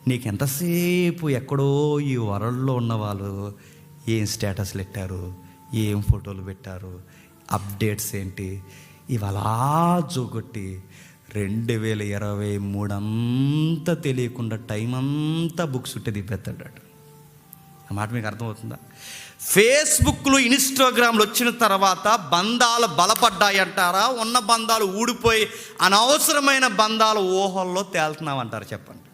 నీకెంతసేపు ఎక్కడో ఈ వరల్డ్లో ఉన్నవాళ్ళు ఏం స్టేటస్లు పెట్టారు, ఏం ఫోటోలు పెట్టారు, అప్డేట్స్ ఏంటి, ఇవాళ జోగొట్టి 2023 అంతా తెలియకుండా టైం అంతా బుక్స్ ఉంటే దింపేస్తాడు. ఆ మాట మీకు అర్థమవుతుందా? ఫేస్బుక్లు, ఇన్స్టాగ్రామ్లు వచ్చిన తర్వాత బంధాలు బలపడ్డాయంటారా, ఉన్న బంధాలు ఊడిపోయి అనవసరమైన బంధాలు ఊహల్లో తేలుతున్నామంటారు? చెప్పండి.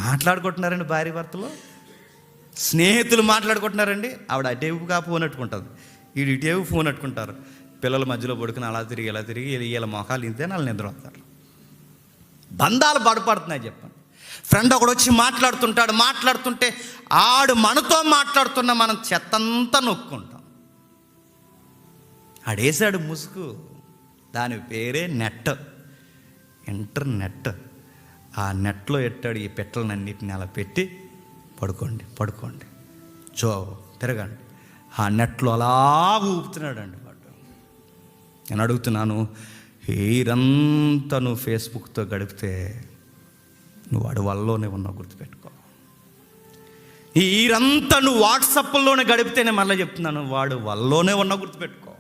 మాట్లాడుకుంటున్నారండి భార్య భర్తలు, స్నేహితులు మాట్లాడుకుంటున్నారండి. ఆవిడ అటేవుగా ఫోన్ అట్టుకుంటుంది, వీడు ఇటేవు ఫోన్ అట్టుకుంటారు. పిల్లల మధ్యలో పడుకుని అలా తిరిగి ఇలా తిరిగి వీళ్ళ మొఖాలు ఇంతే వాళ్ళు నిద్ర వస్తారు. బంధాలు బలపడుతున్నాయి. చెప్పండి. ఫ్రెండ్ ఒకడు వచ్చి మాట్లాడుతుంటే ఆడు మనతో మాట్లాడుతున్న మనం చెత్తంతా నొక్కుంటాం. ఆడేసాడు ముసుగు, దాని పేరే నెట్, ఇంటర్నెట్. ఆ నెట్లో ఎట్టాడు ఈ పెట్టలన్నిటిని అలా పెట్టి పడుకోండి తిరగండి. ఆ నెట్లో అలా ఊపుతున్నాడండి వాడు. నేను అడుగుతున్నాను, హీరంతా నువ్వు ఫేస్బుక్తో గడిపితే నువ్వు వాడు వల్లలోనే ఉన్నావు, గుర్తుపెట్టుకో. హీరంతా నువ్వు వాట్సాప్లోనే గడిపితేనే మళ్ళీ చెప్తున్నాను, వాడు వల్లలోనే ఉన్నావు, గుర్తుపెట్టుకో.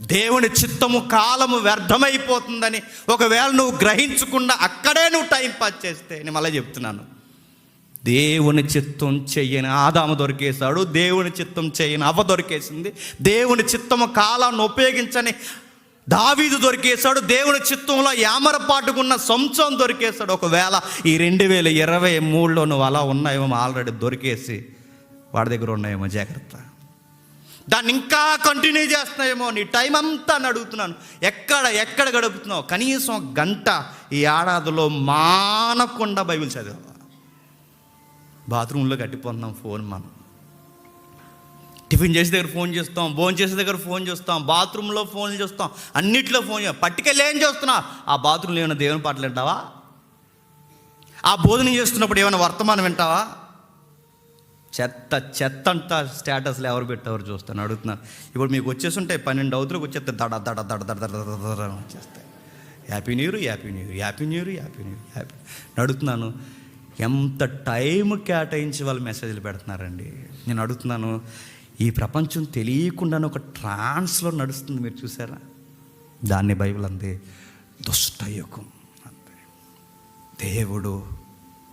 దేవుని చిత్తము కాలము వ్యర్థమైపోతుందని ఒకవేళ నువ్వు గ్రహించకుండా అక్కడే నువ్వు టైం పాస్ చేస్తే, నేను మళ్ళీ చెప్తున్నాను, దేవుని చిత్తం చెయ్యని ఆదాము దొరికేశాడు, దేవుని చిత్తం చెయ్యని అవ్వ దొరికేసింది, దేవుని చిత్తము కాలాన్ని ఉపయోగించని దావీదు దొరికేశాడు, దేవుని చిత్తంలో యామరపాటుకున్న సంసం దొరికేశాడు. ఒకవేళ ఈ 2023లో నువ్వు అలా ఉన్నాయేమో, ఆల్రెడీ దొరికేసి వాడి దగ్గర ఉన్నాయేమో, జాగ్రత్త. దాన్ని ఇంకా కంటిన్యూ చేస్తున్నాయేమో. నీ టైం అంతా అని అడుగుతున్నాను, ఎక్కడ గడుపుతున్నావు? కనీసం గంట ఈ ఏడాదిలో మానకుండా బైబిల్ చదివా? బాత్రూంలో కట్టిపోతున్నాం ఫోన్. మనం టిఫిన్ చేసే దగ్గర ఫోన్ చేస్తాం, భోజనం చేసే దగ్గర ఫోన్ చేస్తాం, బాత్రూంలో ఫోన్ చేస్తాం, అన్నిట్లో ఫోన్ పట్టుకెళ్ళి ఏం చేస్తున్నావు? ఆ బాత్రూంలో ఏమైనా దేవుని పాటలు వింటావా? ఆ భోజనం చేస్తున్నప్పుడు ఏమైనా వర్తమానం వింటావా? చెత్త అంతా స్టేటస్లు ఎవరు పెట్టేవారు చూస్తాను, అడుగుతున్నాను. ఇప్పుడు మీకు వచ్చేసి ఉంటాయి 12 అవుతులకు వచ్చేస్తే దడ దడ దడ దడ దడ దడ వచ్చేస్తాయి. Happy new year. అడుగుతున్నాను, ఎంత టైం కేటాయించి వాళ్ళు మెసేజ్లు పెడుతున్నారండి. నేను అడుగుతున్నాను, ఈ ప్రపంచం తెలియకుండానే ఒక ట్రాన్స్లో నడుస్తుంది, మీరు చూసారా? దాన్ని బైబిల్ అంది దుష్టయుగం అంతే. దేవుడు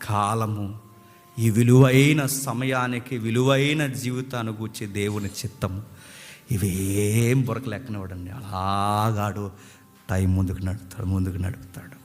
కాలము, ఈ విలువైన సమయానికి, విలువైన జీవితాన్ని గూర్చి దేవుని చిత్తము, ఇవేం బొరకలేకనివ్వడండి. అలాగాడు టైం ముందుకు నడుపుతాడు.